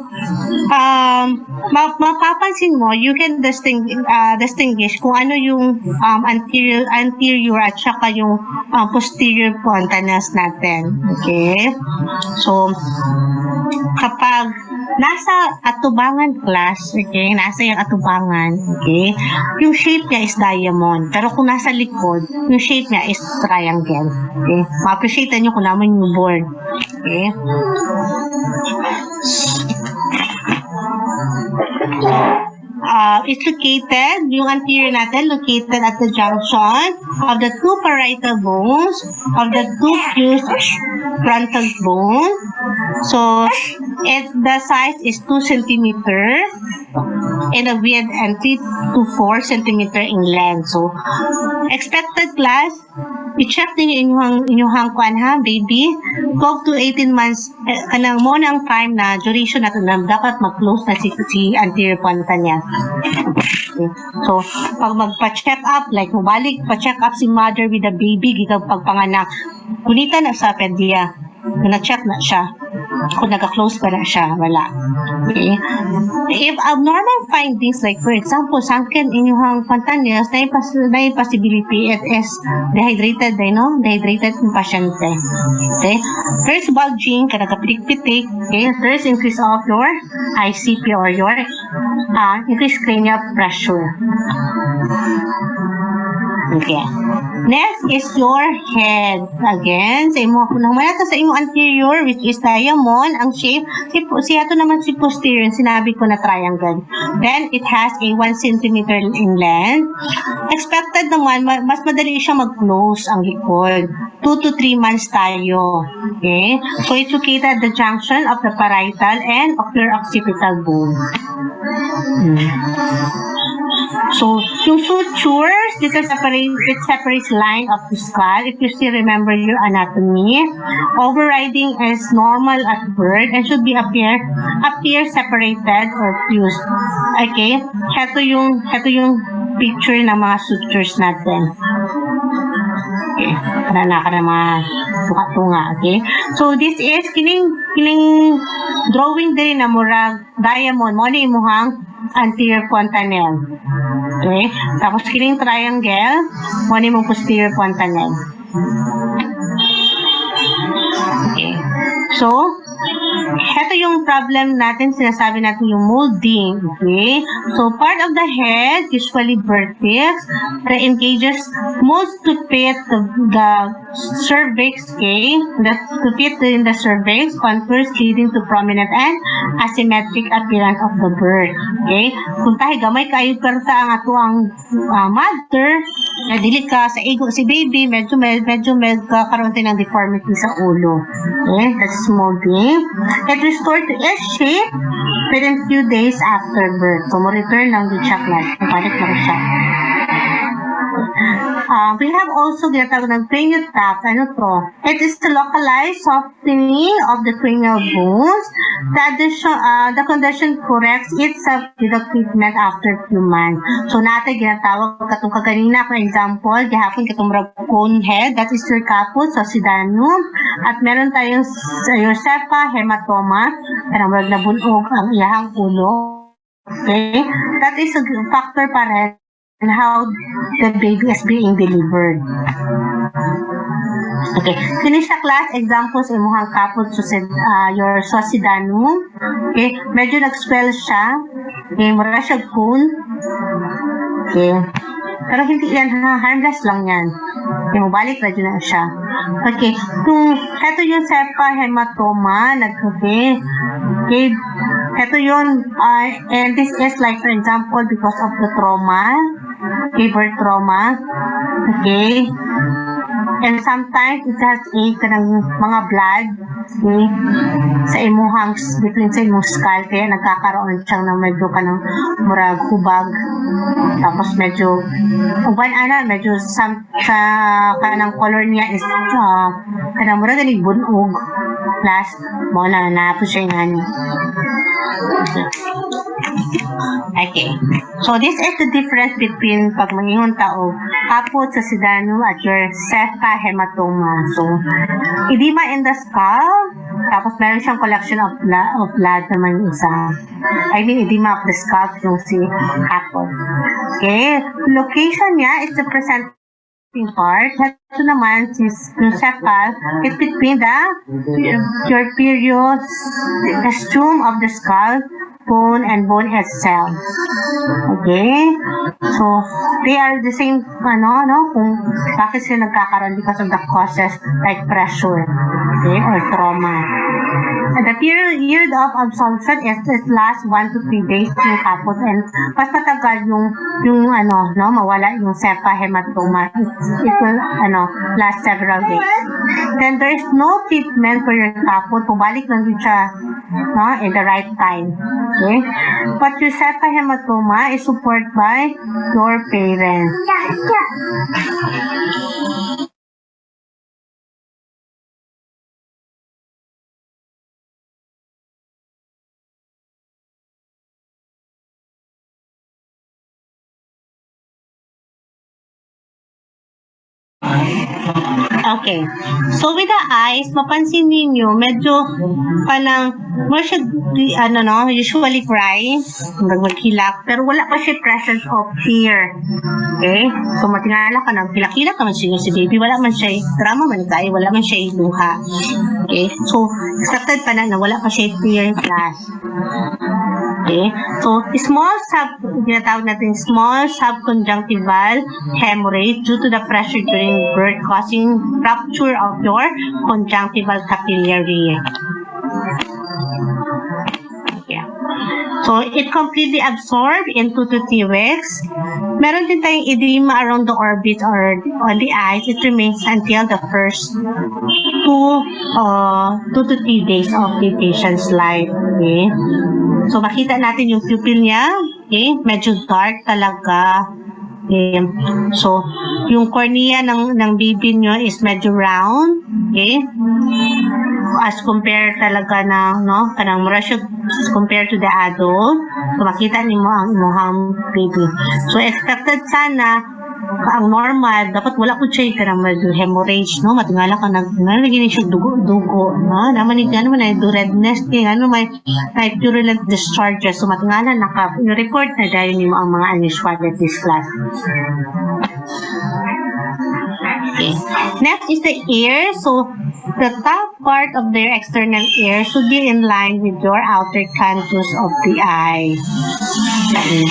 mapapansin mo, you can distinguish kung ano yung anterior at saka yung posterior fontanelles natin. Okay? So, kapag nasa atubangan class, okay, nasa yung atubangan, okay, yung shape niya is diamond. Pero kung nasa likod, yung shape niya is triangle. Okay? Ma-appreciate nyo kung naman yung board. Okay? It's located, yung anterior natin, located at the junction of the two parietal bones of the two fused frontal bone. So, the size is 2 cm in the width and 3 to 4 cm in length. So, expected class, i-check din yung inyong kuan ha, baby. 12 to 18 months, kanang mo ng time na duration natin na dapat mag-close na si anterior ponta niya. Okay. So, pag magpa-check up, like mabalik, pa-check up si mother with the baby, gigag pagpanganak, kunita na sa pedia, na-check na siya. Kung nag-close pa na siya, wala. Okay? If abnormal findings, like for example, sunken in yung fontanelles, na yung possibility it is dehydrated, dehydrated yung pasyente. Okay? First bulging, kanagapitik-pitik, okay? First increase of your ICP or your increased cranial pressure. Okay. Next is your head. Again, sa imo naman ito sa imo anterior, which is diamond, ang shape. Siya to naman si posterior, sinabi ko na triangle. Then, it has a 1 cm in length. Expected naman, mas madali siya mag-close ang likod. 2 to 3 months tayo. Okay? So, it's located at the junction of the parietal and ocular occipital bone. So, yung sutures, it separates line of the skull. If you still remember your anatomy, overriding is normal at birth and should be appear separated or fused. Okay? Ito yung picture ng mga sutures natin. Okay. Para na ka na mga tunga-tunga. Okay. So, this is kining drawing din na murag diamond. Mo ni imuhang anterior fontanelle. Okay. Tapos kining triangle, mo ni mong posterior fontanelle. Okay. So, ito yung problem natin, sinasabi natin yung molding, okay? So, part of the head, usually vertex, that engages most to fit the cervix, okay? To fit in the cervix, contours leading to prominent and asymmetric appearance of the bird, okay? Kung tayo gamay kayo karta ang ato ang mother, na dili ka sa ego si baby, medyo karoon tayo ng deformity sa ulo. Okay? That's molding. It restored to its shape within few days after birth. So, mo-return lang din siya class. Balik na siya. We have also ginatawag ng cranial tap. Ano to? It is to localize softening of the cranial bones. The condition corrects itself with the treatment after few months. So, natin ginatawag katong kaganina, for example, gihapon katong cone head, that is your caput, succedanum, at meron tayong Josefa hematoma, parang nabunog ang iyahang ulo. Okay? That is a factor pa rin and how the baby is being delivered. Okay. Finish the class examples imuhang kaput your succedanum. Okay. Medyo nag-swell siya. Okay. Mura siya cone. Okay. Pero hindi yan harmless lang yan. Okay. Mabalik na dyan na siya. Okay. Ito yung Josefa hematoma. Okay. Okay. Ito yun. And this is like for example because of the trauma. Birth trauma. Okay. And sometimes it has kanang mga blood sa imuhang between sa imong skull kaya nagkakaroon siyang ng medyo kanang murag hubag. Tapos medyo medyo sa kanang color niya is kanang murag ganing bunog. Plus mo na po siya nga niya. Okay. So, this is the difference between pag mangingon tao, kaput sa succedanum at your Josefa hematoma. So, edema in the skull, tapos meron siyang collection of blood naman isa. I mean, edema of the skull yung si kaput. Okay. Location niya is the presenting part. Ito naman, since yung Josefa, it's between your periods, the costume of the skull, bone and bone itself. Okay? So, they are the same, kung bakit sila nagkakaroon because of the causes like pressure, okay, or trauma. And the period of absorption is last 1 to 3 days yung kaput and mas matagal yung mawala yung Josefa hematoma. It will, last several days. Then there is no treatment for your kaput. Pumalik lang din siya, in the right time. Okay? But your Josefa hematoma is supported by your parents. Okay. So, with the eyes, mapansin ninyo, medyo parang, usually cry, maghilak, pero wala pa siya presence of fear. Okay? So, matingala ka na, hilak-hilak naman siya si baby, wala man siya, drama man tayo, wala man siya luha. Okay? So, expected pa na wala pa siya fear class. Okay? So, ginatawag natin small subconjunctival hemorrhage due to the pressure during birth causing rupture of your conjunctival capillary. Yeah. So, it completely absorbed in 2 to 3 weeks. Meron din tayong edema around the orbit or on the eyes. It remains until the first 2 to 3 days of the patient's life. Okay? So, makita natin yung pupil niya. Okay? Medyo dark talaga. Okay. So, yung cornea ng baby nyo is medyo round. Okay? As compared talaga kanang mura siya compared to the adult. So, makita niyo ang imuhang baby. So, expected sana ang normal, dapat wala ko siya ka naman hemorrhage, no? Matingala ka naging siya dugo, no? Naman ni ano man do redness, ano may purulent discharges. So matingala report na dahil mo ang mga unusual at this class. Okay. Next is the ear. So the top part of their external ear should be in line with your outer canthus of the eye. Okay.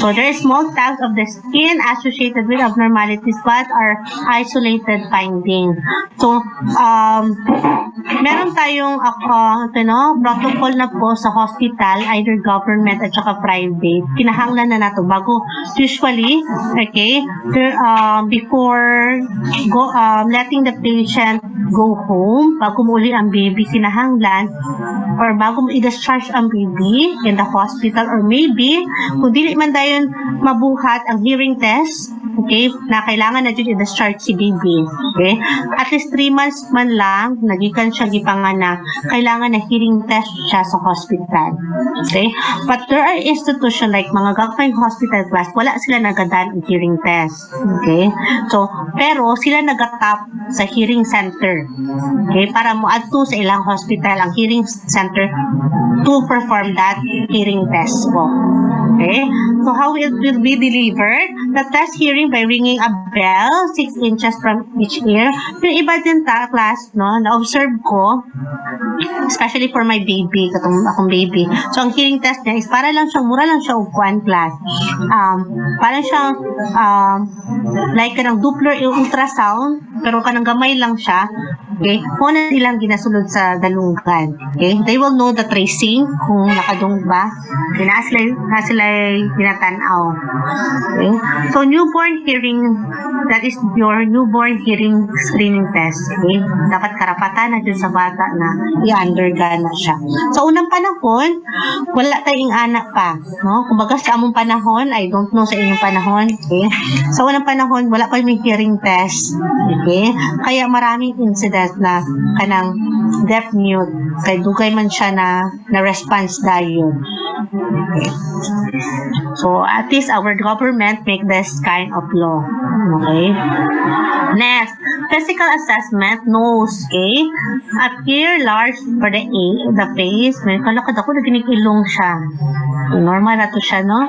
So there are small tags of the skin associated with abnormalities but are isolated findings. So meron tayong protocol na po sa hospital, either government at saka private. Kinahanglan na nato bago usually, okay, before letting the patient go home, bago muli ang baby kinahanglan, or bago i-discharge ang baby in the hospital, or maybe kung dili man dayon mabuhat ang hearing test, okay, na kailangan na dyan i-discharge si baby, okay, at least 3 months man lang nagikan siya gipanganak, kailangan na hearing test siya sa hospital, okay. But there are institutions like mga government hospital class, wala sila nagadan ang hearing test, okay. So pero sila nagatap sa hearing center, okay, para mo adto sa ilang hospital ang hearing center to perform that hearing test po. Okay, so how it will be delivered? The test hearing by ringing a bell 6 inches from each ear. Yung iba din class, no, na-observe ko, especially for my baby, akong baby. So ang hearing test niya is para lang siyang, mura lang siya upuan class. Parang siyang like kanang Doppler ultrasound, pero kanang gamay lang siya. Okay, muna silang ginasulod sa dalunggan. Okay, they will know the tracing kung nakadung ba. Na sila ginatanaw. Okay, so newborn hearing, that is your newborn hearing screening test. Okay, dapat karapatan na dun sa bata na i-undergo na siya. Sa unang panahon, wala tayong anak pa, no? Kumbaga sa among panahon, I don't know sa inyong panahon, okay? Sa unang panahon, wala pa yung hearing test, okay? Kaya maraming incident na kanang deaf mute, kay dugay man siya na response dayon. Okay. So at least our government make this kind of law. Okay. Next, physical assessment, nose, okay? Appear large for the face. May kalakad ako na ginig-ilong siya. Normal na to siya, no?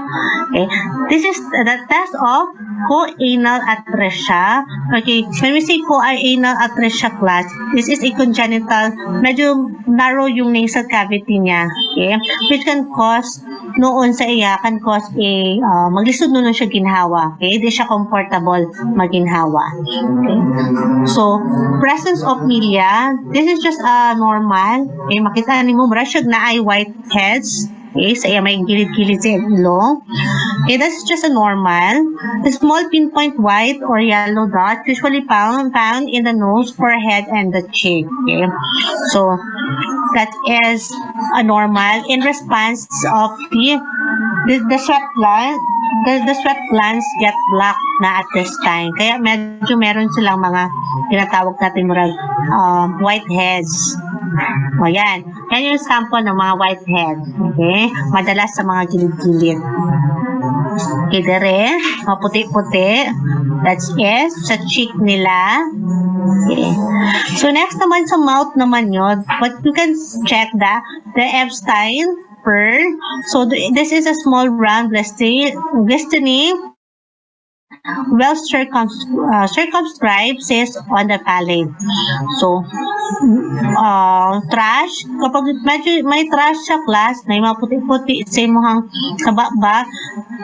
Okay. This is the test of co-anal atresia. Okay, when we say co-anal atresia class, this is a congenital, medyo narrow yung nasal cavity niya, okay? Which can cause, noon sa iya, can cause maglisod nun siya ginhawa, okay? Di siya comfortable maginhawa, okay? So, presence of milia, this is just normal, okay? Makita niyo mo, siya na ay white heads, okay, sa iya may gilid-gilid sa ilong. Okay, that's just a normal. The small pinpoint white or yellow dot usually found in the nose, forehead, and the cheek. Okay, so that is a normal in response of the sweat gland. The sweat glands get black na at this time. Kaya medyo meron silang mga tinatawag natin murag white heads. O yan. Yan yung sample ng mga whitehead. Okay? Madalas sa mga gilid-gilid. Okay, dere. Puti-puti. That's it. Sa cheek nila. Okay. So, next naman sa mouth naman yun. But you can check the Epstein pearl. So, this is a small round glistening well circumscribed cyst on the palate. So, trash, kapag medyo may trash sa class, may mga puti-puti sa imong kababa,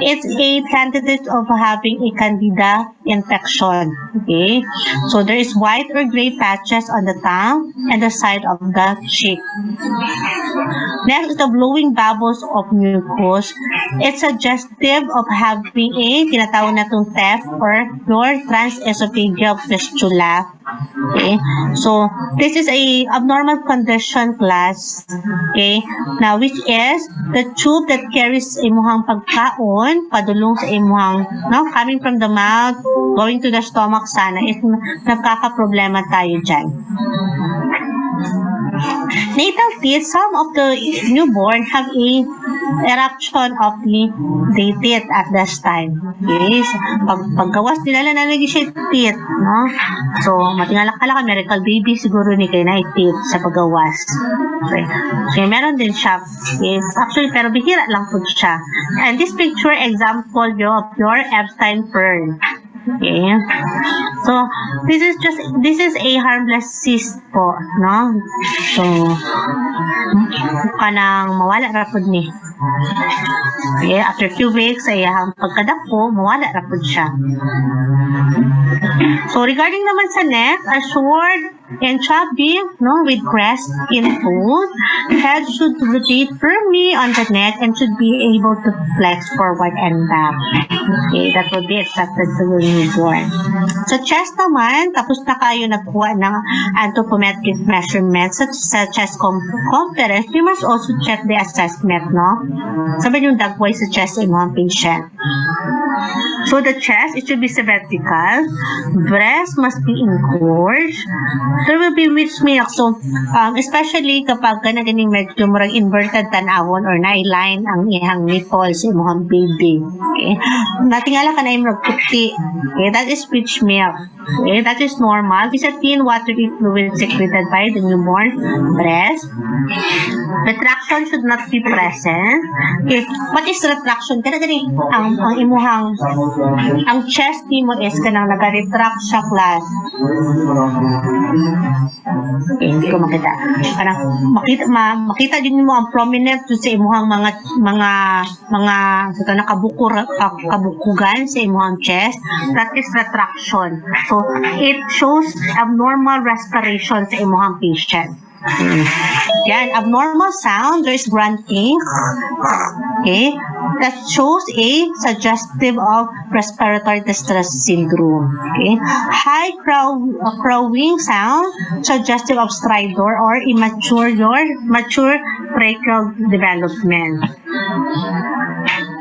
it's a candidate of having a candida infection. Okay? So, there is white or gray patches on the tongue and the side of the cheek. Next is the blowing bubbles of mucus. It's suggestive of having a tinatawag na itong TEF or your transesophageal fistula. Okay, so this is a abnormal condition class. Okay, now which is the tube that carries imuhang pagkaon padulong sa imuhang, no, coming from the mouth going to the stomach sana is nagkakaproblema tayo dyan. natal teeth, some of the newborn have a eruption of the teeth at this time. Okay? So, paggawas nila na nalagi siya teeth, no? So, matingala-kala ka, miracle baby siguro ni kay na teeth sa paggawas. Okay. So, meron din siya. Okay. Actually, pero bihira lang po siya. And this picture example of your Epstein pearl. Okay. So, this is a harmless cyst po, no? So, kanang mawala ra pud ni. Okay, after few weeks ay ang pagkadako mawala ra pud siya. So, regarding naman sa neck, a short and chubby, no, with crest in fold, head should rotate firmly on the neck and should be able to flex forward and back. Okay, that would be accepted to the newborn. Sa chest naman, tapos na kayo nagkuha ng anthropometric measurements sa chest conference, you must also check the assessment, no? Sabi yung dagway sa chest in one patient. So the chest, it should be symmetrical. Breast must be engorged. There will be mixed milk. So, especially kapag ganing medyo murag inverted tanawon or na-line ang ihang nipples sa imong baby. Okay? Natingala ka na yung puti. Okay? That is rich milk. Okay? That is normal. This is a thin watery fluid secreted by the newborn breast. Retraction should not be present. Okay? What is retraction? Kana gani ang imuhang ang chest nimo is kanang nag-retract siya class. Okay, hindi ko makita. Kanang makita din mo ang prominent sa imuhang mga sa kabukugan sa imuhang chest. That is retraction. So it shows abnormal respiration sa imuhang patient. Yan, abnormal sound, there's grunting. Okay, that shows a suggestive of respiratory distress syndrome. Okay, high crowing sound, suggestive of stridor or mature tracheal development.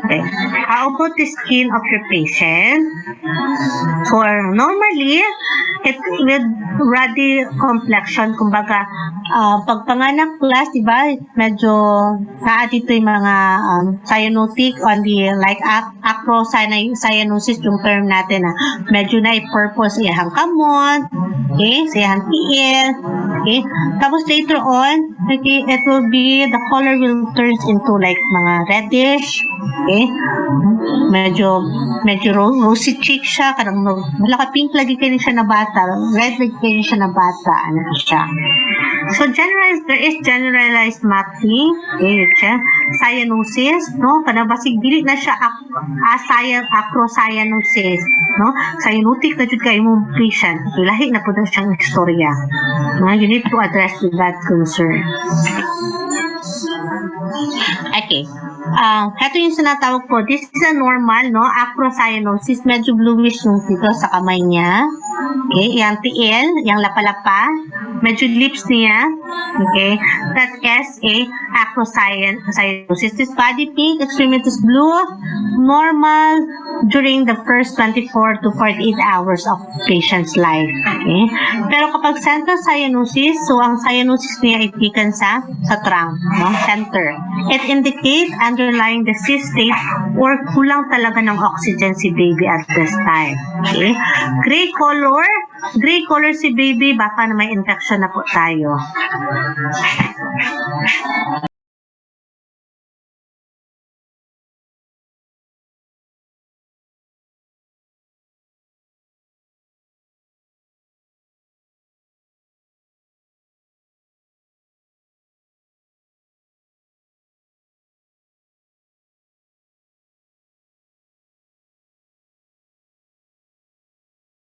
Okay, how about the skin of your patient? For normally, it with ruddy complexion, kumbaga, pagpanganak class, diba, medyo dito yung mga cyanotic on the, like, acrocyanosis yung term natin, medyo na i-purpose iyahang kamot, okay, sa iyahang tiil, okay, tapos later on, okay, it will be, the color will turn into like mga reddish, okay, medyo rosy cheek siya, kadang malaka pink lagi kayo siya na bata, red lagi kayo siya na bata, ano siya. So there is generalized mapping, okay, cyanosis, no, kada basig dili na siya acrocyanosis, no, cyanotic na jud kay imong patient, lahi na pud siyang istorya. You need to address that concern. Okay. Ito yung sinatawag po. This is a normal, no? Acrocyanosis. Medyo bluish yung dito sa kamay niya. Okay. Yung tiil, yung lapa-lapa. Medyo lips niya. Okay. That is a acrocyanosis. This body pink, extremities blue, normal during the first 24 to 48 hours of patient's life. Okay. Pero kapag central cyanosis, so ang cyanosis niya ay taken sa trunk, no? Center. It indicates underlying disease state or kulang talaga ng oxygen si baby at this time. Okay? Gray color si baby, baka na may infection na po tayo.